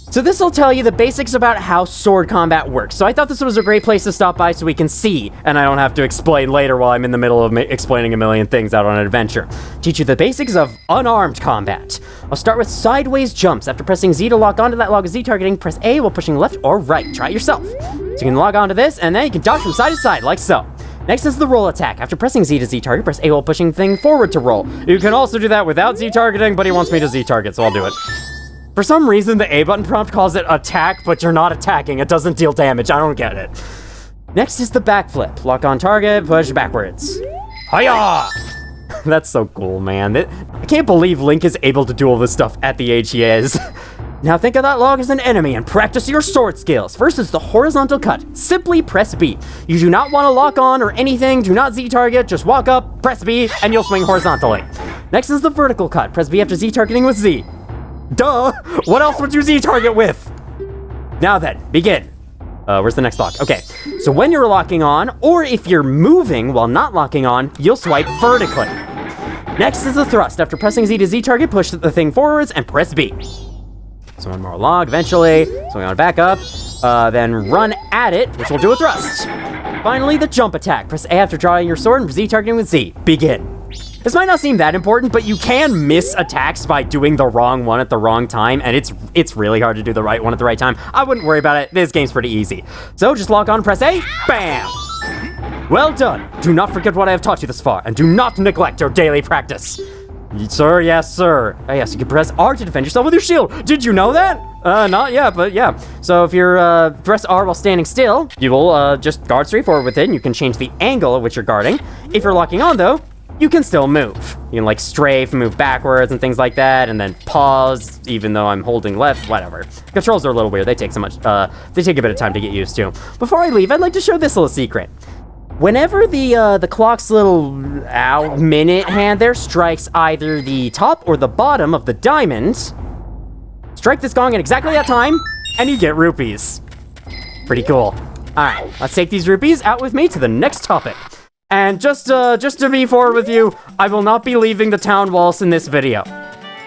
So this will tell you the basics about how sword combat works. So I thought this was a great place to stop by so we can see, and I don't have to explain later while I'm in the middle of explaining a million things out on an adventure. Teach you the basics of unarmed combat. I'll start with sideways jumps. After pressing Z to lock onto that log of Z targeting, press A while pushing left or right. Try it yourself. So you can log onto this, and then you can dodge from side to side, like so. Next is the roll attack. After pressing Z to Z target, press A while pushing thing forward to roll. You can also do that without Z targeting, but he wants me to Z target, so I'll do it. For some reason, the A button prompt calls it attack, but you're not attacking. It doesn't deal damage. I don't get it. Next is the backflip. Lock on target, push backwards. Hiya! That's so cool, man. I can't believe Link is able to do all this stuff at the age he is. Now think of that log as an enemy and practice your sword skills. First is the horizontal cut. Simply press B. You do not want to lock on or anything. Do not Z target. Just walk up, press B, and you'll swing horizontally. Next is the vertical cut. Press B after Z targeting with Z. Duh! What else would you Z target with? Now then, begin. Where's the next lock? Okay, so when you're locking on, or if you're moving while not locking on, you'll swipe vertically. Next is the thrust. After pressing Z to Z target, push the thing forwards and press B. So one more log eventually, so we want to back up, then run at it, which will do a thrust. Finally, the jump attack. Press A after drawing your sword and Z targeting with Z. Begin. This might not seem that important, but you can miss attacks by doing the wrong one at the wrong time, and it's really hard to do the right one at the right time. I wouldn't worry about it. This game's pretty easy. So just log on, press A, bam! Well done. Do not forget what I have taught you thus far, and do not neglect your daily practice. Sir, yes, sir. Oh, yes, you can press R to defend yourself with your shield. Did you know that? Not yet, but yeah. So if you're, press R while standing still, you will, just guard straight forward with it, and you can change the angle at which you're guarding. If you're locking on, though, you can still move. You can, like, strafe, move backwards and things like that, and then pause, even though I'm holding left, whatever. Controls are a little weird. They take they take a bit of time to get used to. Before I leave, I'd like to show this little secret. Whenever the clock's little minute hand there strikes either the top or the bottom of the diamond, strike this gong at exactly that time, and you get rupees. Pretty cool. Alright, let's take these rupees out with me to the next topic. And just to be forward with you, I will not be leaving the town walls in this video.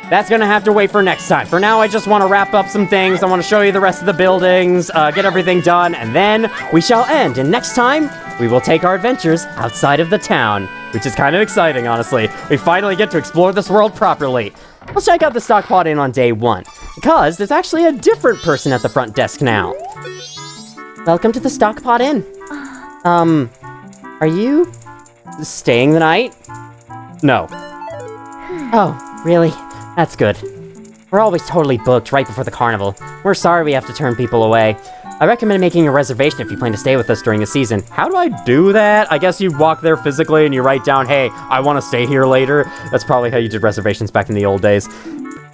That's gonna have to wait for next time. For now, I just want to wrap up some things. I want to show you the rest of the buildings, get everything done, and then we shall end. And next time, we will take our adventures outside of the town, which is kind of exciting, honestly. We finally get to explore this world properly. Let's check out the Stockpot Inn on day 1, because there's actually a different person at the front desk now. Welcome to the Stockpot Inn. Are you staying the night? No. Oh, really? That's good. We're always totally booked right before the carnival. We're sorry we have to turn people away. I recommend making a reservation if you plan to stay with us during the season. How do I do that? I guess you walk there physically and you write down, hey, I want to stay here later. That's probably how you did reservations back in the old days.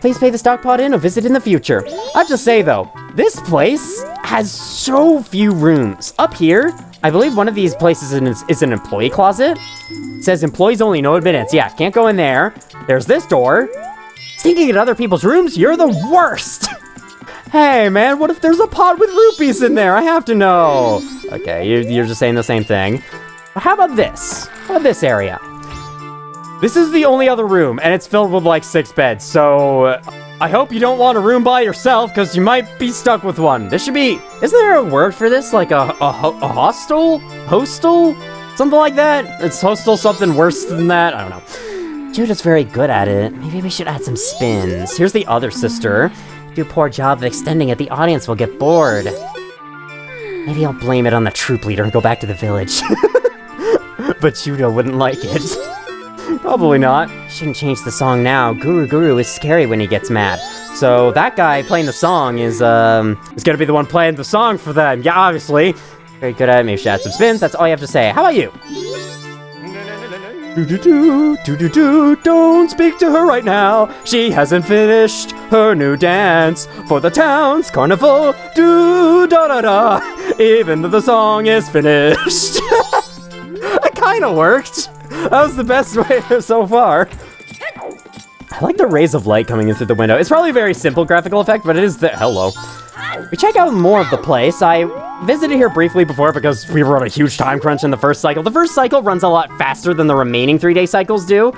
Please pay the Stockpot Inn a visit in the future. I have to say though, this place has so few rooms. Up here, I believe one of these places is an employee closet. It says employees only, no admittance. Yeah, can't go in there. There's this door. Sneaking at other people's rooms, you're the worst. Hey man, what if there's a pot with rupees in there? I have to know. Okay, you're just saying the same thing. How about this? How about this area? This is the only other room, and it's filled with like 6 beds, so I hope you don't want a room by yourself, because you might be stuck with one. This should be... Isn't there a word for this? Like a hostel? Hostel? Something like that? It's hostel something worse than that? I don't know. Judith's very good at it. Maybe we should add some spins. Here's the other sister. Do a poor job of extending it, the audience will get bored. Maybe I'll blame it on the troop leader and go back to the village. But Judo wouldn't like it. Probably not. Shouldn't change the song now. Guru is scary when he gets mad. So that guy playing the song is gonna be the one playing the song for them. Yeah, obviously. Very good at it. Maybe should add some spins. That's all you have to say. How about you? Don't speak to her right now. She hasn't finished her new dance for the town's carnival. Even though the song is finished. It kind of worked. That was the best way so far. I like the rays of light coming in through the window. It's probably a very simple graphical effect, but it is the... Hello. We check out more of the place. I visited here briefly before because we were on a huge time crunch in the first cycle. The first cycle runs a lot faster than the remaining 3-day cycles do.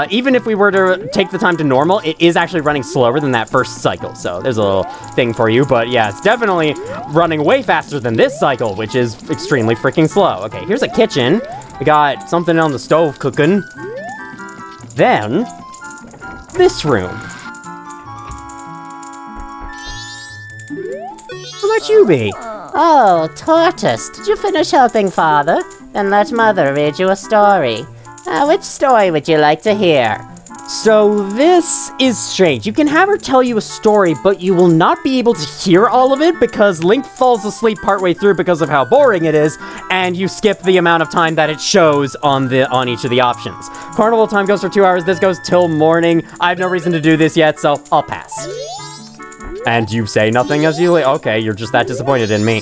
Even if we were to take the time to normal, it is actually running slower than that first cycle. So there's a little thing for you. But yeah, it's definitely running way faster than this cycle, which is extremely freaking slow. Okay, here's a kitchen. We got something on the stove cooking. Then, this room. Who might you be? Oh, Tortoise, did you finish helping Father? Then let Mother read you a story. Which story would you like to hear? So this is strange. You can have her tell you a story, but you will not be able to hear all of it because Link falls asleep partway through because of how boring it is, and you skip the amount of time that it shows on each of the options. Carnival time goes for 2 hours. This goes till morning. I have no reason to do this yet, so I'll pass. And you say nothing as you... Okay, you're just that disappointed in me.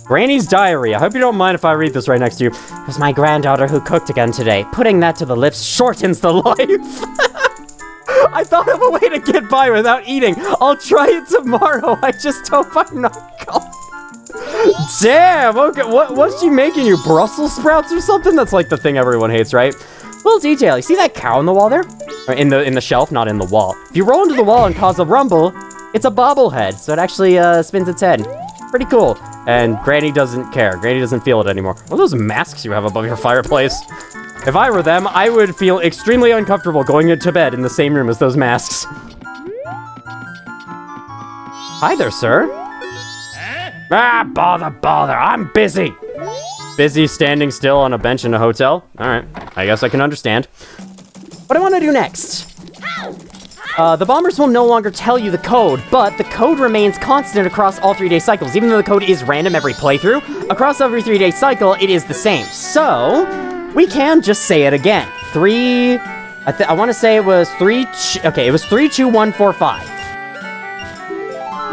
Granny's diary. I hope you don't mind if I read this right next to you. It was my granddaughter who cooked again today. Putting that to the lips shortens the life. I thought of a way to get by without eating. I'll try it tomorrow. I just hope I'm not gone. Damn, okay. What's she making you? Brussels sprouts or something? That's like the thing everyone hates, right? Little detail. You see that cow in the wall there? Or in the shelf, not in the wall. If you roll into the wall and cause a rumble, it's a bobblehead, so it actually spins its head. Pretty cool. And Granny doesn't care. Granny doesn't feel it anymore. What are those masks you have above your fireplace? If I were them, I would feel extremely uncomfortable going into bed in the same room as those masks. Hi there, sir. Ah, bother. I'm busy. Busy standing still on a bench in a hotel? Alright, I guess I can understand. What do I want to do next? The bombers will no longer tell you the code, but the code remains constant across all 3-day cycles. Even though the code is random every playthrough, across every 3-day cycle, it is the same. So, we can just say it again. I want to say it was 32145.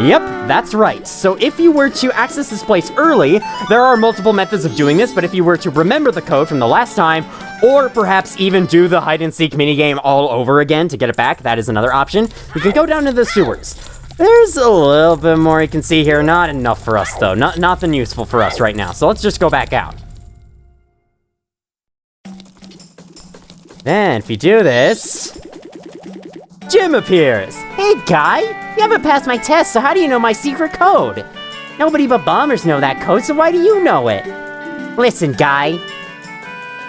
Yep, that's right. So if you were to access this place early, there are multiple methods of doing this, but if you were to remember the code from the last time, or perhaps even do the hide-and-seek minigame all over again to get it back, that is another option. You can go down to the sewers. There's a little bit more you can see here. Not enough for us, though. Nothing useful for us right now, so let's just go back out. Then, if you do this, Jim appears. Hey, guy, you haven't passed my test, so how do you know my secret code? Nobody but bombers know that code, so why do you know it? Listen, guy.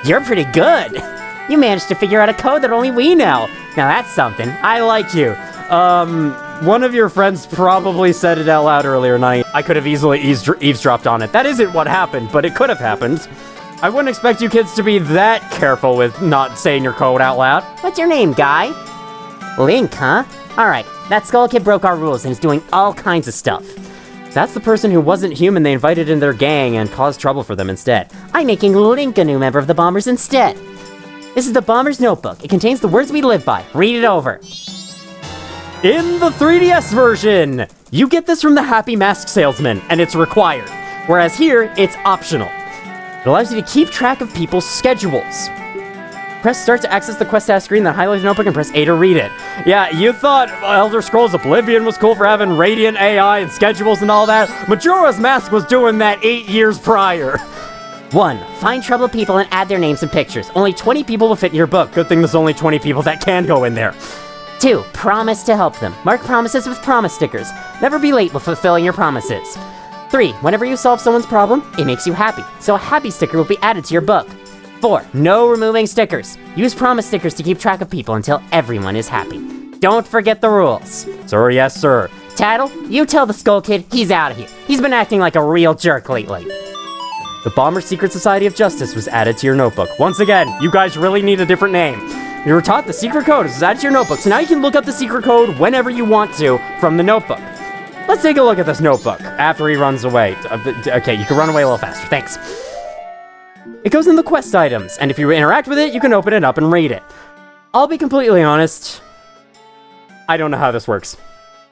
You're pretty good. You managed to figure out a code that only we know. Now that's something. I like you. One of your friends probably said it out loud earlier, and I could have easily eavesdropped on it. That isn't what happened, but it could have happened. I wouldn't expect you kids to be that careful with not saying your code out loud. What's your name, guy? Link, huh? Alright, that Skull Kid broke our rules and is doing all kinds of stuff. That's the person who wasn't human they invited in their gang and caused trouble for them instead. I'm making Link a new member of the Bombers instead. This is the Bomber's Notebook. It contains the words we live by. Read it over. In the 3DS version, you get this from the Happy Mask Salesman, and it's required. Whereas here, it's optional. It allows you to keep track of people's schedules. Press start to access the quest task screen, then highlight the notebook and press A to read it. Yeah, you thought Elder Scrolls Oblivion was cool for having radiant AI and schedules and all that. Majora's Mask was doing that 8 years prior. 1. Find troubled people and add their names and pictures. Only 20 people will fit in your book. Good thing there's only 20 people that can go in there. 2. Promise to help them. Mark promises with promise stickers. Never be late with fulfilling your promises. 3. Whenever you solve someone's problem, it makes you happy, so a happy sticker will be added to your book. 4. No removing stickers. Use promise stickers to keep track of people until everyone is happy. Don't forget the rules. Sir, yes, sir. Tattle, you tell the Skull Kid he's out of here. He's been acting like a real jerk lately. The Bomber Secret Society of Justice was added to your notebook. Once again, you guys really need a different name. You were taught the secret code was added to your notebook, so now you can look up the secret code whenever you want to from the notebook. Let's take a look at this notebook after he runs away. Okay, you can run away a little faster. Thanks. It goes in the quest items, and if you interact with it, you can open it up and read it. I'll be completely honest, I don't know how this works.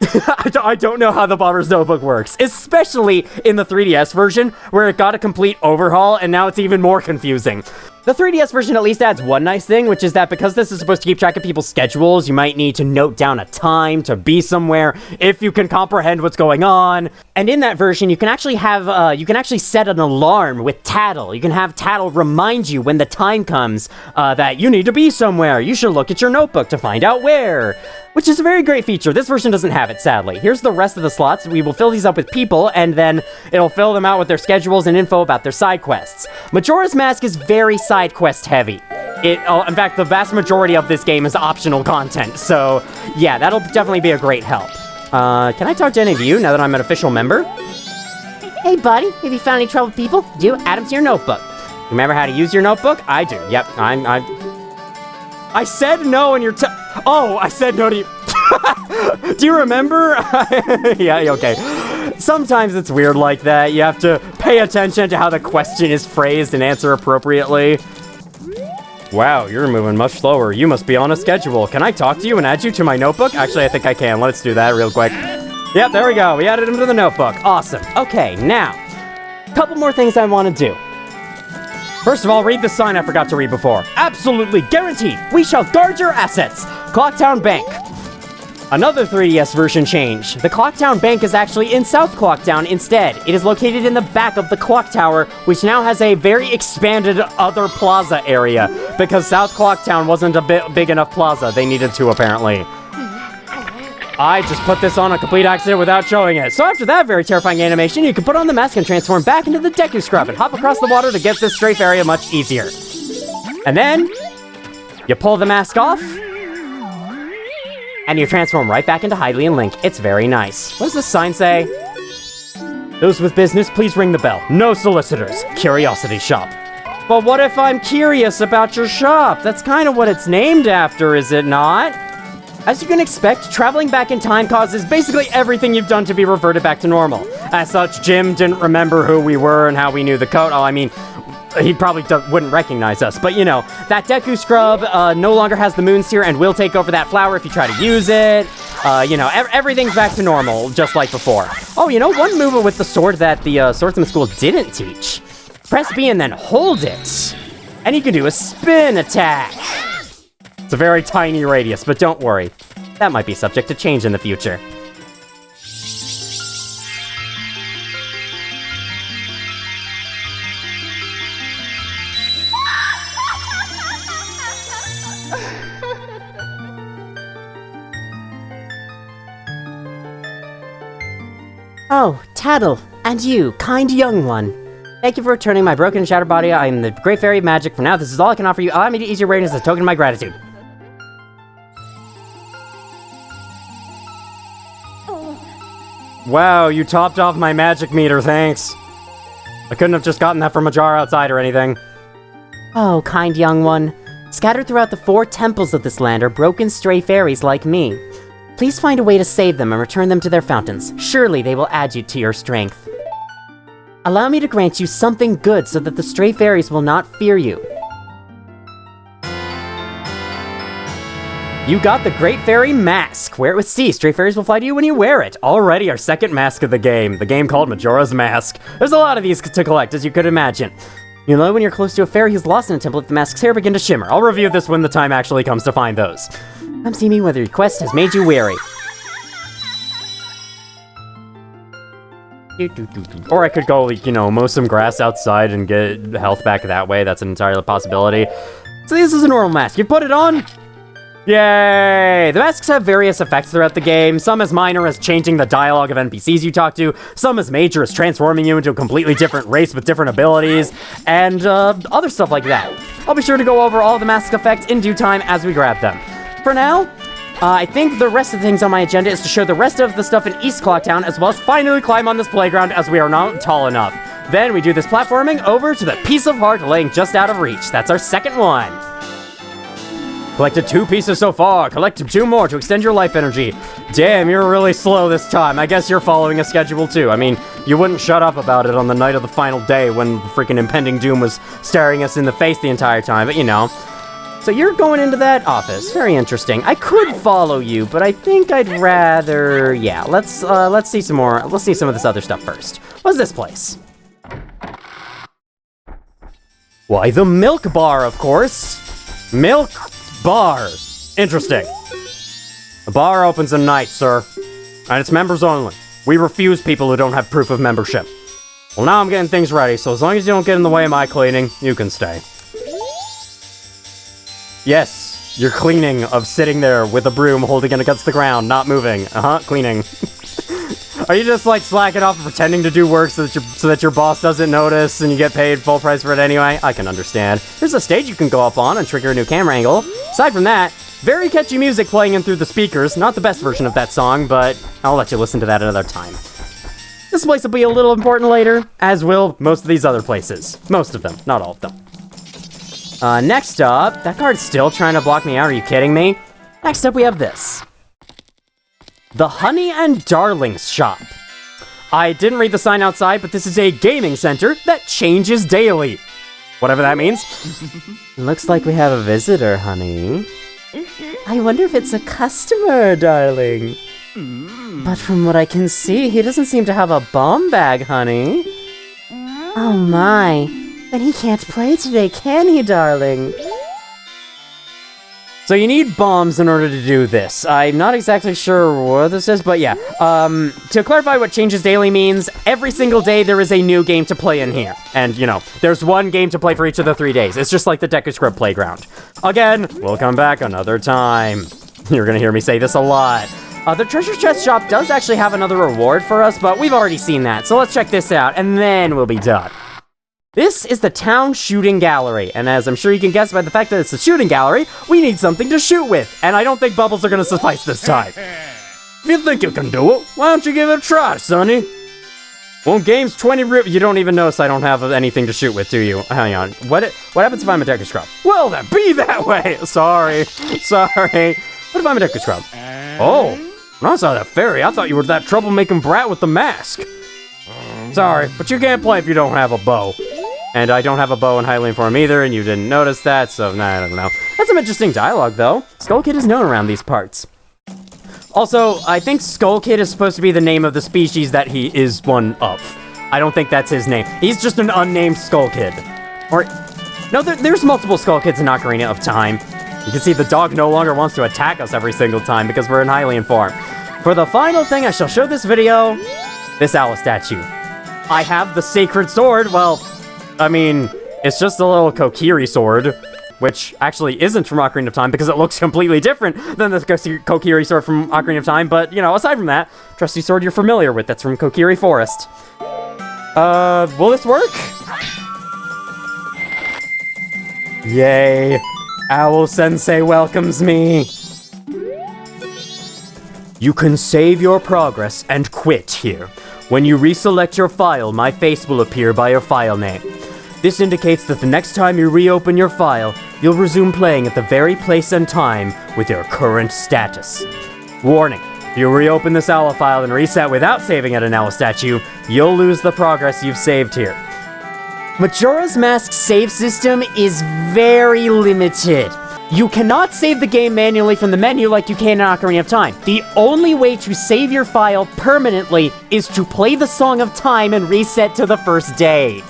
I don't know how the Bomber's Notebook works, especially in the 3DS version, where it got a complete overhaul, and now it's even more confusing. The 3DS version at least adds one nice thing, which is that because this is supposed to keep track of people's schedules, you might need to note down a time to be somewhere if you can comprehend what's going on. And in that version, you can actually have, you can actually set an alarm with Tattle. You can have Tattle remind you when the time comes that you need to be somewhere. You should look at your notebook to find out where. Which is a very great feature. This version doesn't have it, sadly. Here's the rest of the slots. We will fill these up with people, and then it'll fill them out with their schedules and info about their side quests. Majora's Mask is very side quest heavy. In fact, the vast majority of this game is optional content, so yeah, that'll definitely be a great help. Can I talk to any of you now that I'm an official member? Hey, buddy, have you found any troubled people? Do add them to your notebook. Remember how to use your notebook? I do. Yep, I said no, and oh, I said no to you. Do you remember? Yeah, okay. Sometimes it's weird like that. You have to pay attention to how the question is phrased and answer appropriately. Wow, you're moving much slower. You must be on a schedule. Can I talk to you and add you to my notebook? Actually, I think I can. Let's do that real quick. Yep, there we go. We added him to the notebook. Awesome. Okay, now, a couple more things I want to do. First of all, read the sign I forgot to read before. Absolutely guaranteed. We shall guard your assets. Clocktown Bank. Another 3DS version change. The Clocktown Bank is actually in South Clocktown instead. It is located in the back of the clock tower, which now has a very expanded other plaza area, because South Clocktown wasn't a big enough plaza. They needed to, apparently. I just put this on a complete accident without showing it. So after that very terrifying animation, you can put on the mask and transform back into the Deku Scrub and hop across the water to get this strafe area much easier. And then, you pull the mask off, and you transform right back into Hylian Link. It's very nice. What does this sign say? Those with business, please ring the bell. No solicitors. Curiosity shop. But what if I'm curious about your shop? That's kind of what it's named after, is it not? As you can expect, traveling back in time causes basically everything you've done to be reverted back to normal. As such, Jim didn't remember who we were and how we knew the code. Oh, I mean, he probably wouldn't recognize us. But, you know, that Deku Scrub no longer has the Moon Sphere and will take over that flower if you try to use it. You know, everything's back to normal, just like before. Oh, you know, one move with the sword that the swordsman school didn't teach. Press B and then hold it. And you can do a spin attack. It's a very tiny radius, but don't worry. That might be subject to change in the future. Oh, Tattle, and you, kind young one. Thank you for returning my broken and shattered body. I am the Great Fairy of Magic. For now, this is all I can offer you. Allow me to ease your weirdness as a token of my gratitude. Wow, you topped off my magic meter, thanks. I couldn't have just gotten that from Majora outside or anything. Oh, kind young one. Scattered throughout the 4 temples of this land are broken stray fairies like me. Please find a way to save them and return them to their fountains. Surely they will add you to your strength. Allow me to grant you something good so that the stray fairies will not fear you. You got the Great Fairy Mask. Wear it with C. Stray fairies will fly to you when you wear it. Already our second mask of the game called Majora's Mask. There's a lot of these to collect, as you could imagine. You'll know when you're close to a fairy who's lost in a temple if the mask's hair begin to shimmer. I'll review this when the time actually comes to find those. Come see me whether your quest has made you weary. Or I could go, mow some grass outside and get health back that way. That's an entirely possibility. So this is a normal mask. You put it on. Yay! The masks have various effects throughout the game, some as minor as changing the dialogue of NPCs you talk to, some as major as transforming you into a completely different race with different abilities, and other stuff like that. I'll be sure to go over all the mask effects in due time as we grab them. For now, I think the rest of the things on my agenda is to show the rest of the stuff in East Clocktown, as well as finally climb on this playground as we are not tall enough. Then we do this platforming over to the Piece of Heart laying just out of reach. That's our second one. Collected 2 pieces so far. Collect 2 more to extend your life energy. Damn, you're really slow this time. I guess you're following a schedule too. I mean, you wouldn't shut up about it on the night of the final day when the freaking impending doom was staring us in the face the entire time, but So you're going into that office. Very interesting. I could follow you, but I think I'd rather... Yeah, let's see some more. Let's see some of this other stuff first. What's this place? Why, the Milk Bar, of course. Milk Bar. Interesting. The bar opens at night, sir. And it's members only. We refuse people who don't have proof of membership. Well, now I'm getting things ready, so as long as you don't get in the way of my cleaning, you can stay. Yes, your cleaning of sitting there with a broom holding it against the ground, not moving. Cleaning. Are you just slacking off and pretending to do work so that your boss doesn't notice and you get paid full price for it anyway? I can understand. There's a stage you can go up on and trigger a new camera angle. Aside from that, very catchy music playing in through the speakers. Not the best version of that song, but I'll let you listen to that another time. This place will be a little important later, as will most of these other places. Most of them, not all of them. Next up, that guard's still trying to block me out. Are you kidding me? Next up, we have this. The Honey and Darlings Shop. I didn't read the sign outside, but this is a gaming center that changes daily. Whatever that means. Looks like we have a visitor, honey. I wonder if it's a customer, darling. But from what I can see, he doesn't seem to have a bomb bag, honey. Oh my. Then he can't play today, can he, darling? So you need bombs in order to do this. I'm not exactly sure what this is, but yeah. To clarify what changes daily means, every single day there is a new game to play in here. And, there's one game to play for each of the 3 days. It's just like the Deku Scrub Playground. Again, we'll come back another time. You're gonna hear me say this a lot. The treasure chest shop does actually have another reward for us, but we've already seen that. So let's check this out, and then we'll be done. This is the town shooting gallery, and as I'm sure you can guess by the fact that it's a shooting gallery, we need something to shoot with, and I don't think bubbles are gonna suffice this time. If you think you can do it, why don't you give it a try, sonny? Well, game's 20 you don't even notice I don't have anything to shoot with, do you? Hang on, what happens if I'm a Deku Scrub? Well then, be that way! Sorry. What if I'm a Deku Scrub? Oh, when I saw that fairy, I thought you were that troublemaking brat with the mask. Sorry, but you can't play if you don't have a bow. And I don't have a bow in Hylian form either, and you didn't notice that, so nah, I don't know. That's some interesting dialogue, though. Skull Kid is known around these parts. Also, I think Skull Kid is supposed to be the name of the species that he is one of. I don't think that's his name. He's just an unnamed Skull Kid. Or, no, there's multiple Skull Kids in Ocarina of Time. You can see the dog no longer wants to attack us every single time because we're in Hylian form. For the final thing I shall show this video, this owl statue. I have the sacred sword, well... I mean, it's just a little Kokiri sword, which actually isn't from Ocarina of Time because it looks completely different than the Kokiri sword from Ocarina of Time, but, aside from that, trusty sword you're familiar with, that's from Kokiri Forest. Will this work? Yay! Owl Sensei welcomes me! You can save your progress and quit here. When you reselect your file, my face will appear by your file name. This indicates that the next time you reopen your file, you'll resume playing at the very place and time with your current status. Warning, if you reopen this owl file and reset without saving at an owl statue, you'll lose the progress you've saved here. Majora's Mask's save system is very limited. You cannot save the game manually from the menu like you can in Ocarina of Time. The only way to save your file permanently is to play the Song of Time and reset to the first day.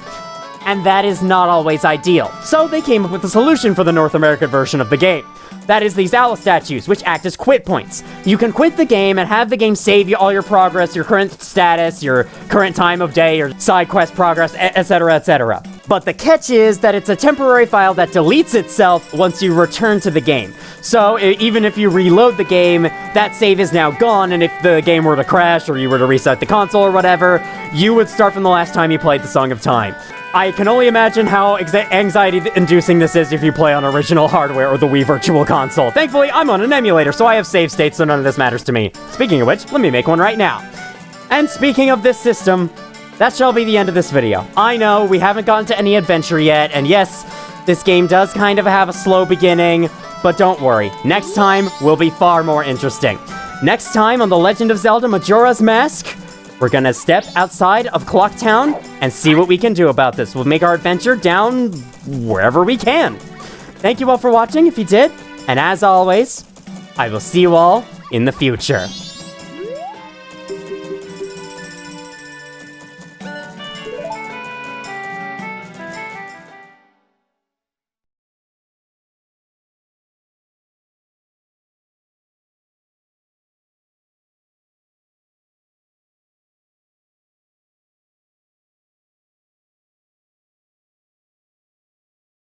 And that is not always ideal. So they came up with a solution for the North American version of the game. That is these owl statues, which act as quit points. You can quit the game and have the game save you all your progress, your current status, your current time of day, your side quest progress, etc., etc. But the catch is that it's a temporary file that deletes itself once you return to the game. So even if you reload the game, that save is now gone, and if the game were to crash or you were to reset the console or whatever, you would start from the last time you played the Song of Time. I can only imagine how anxiety-inducing this is if you play on original hardware or the Wii Virtual Console. Thankfully, I'm on an emulator, so I have save states, so none of this matters to me. Speaking of which, let me make one right now. And speaking of this system, that shall be the end of this video. I know, we haven't gotten to any adventure yet, and yes, this game does kind of have a slow beginning, but don't worry, next time will be far more interesting. Next time on The Legend of Zelda Majora's Mask, we're gonna step outside of Clock Town and see what we can do about this. We'll make our adventure down wherever we can. Thank you all for watching if you did, and as always, I will see you all in the future.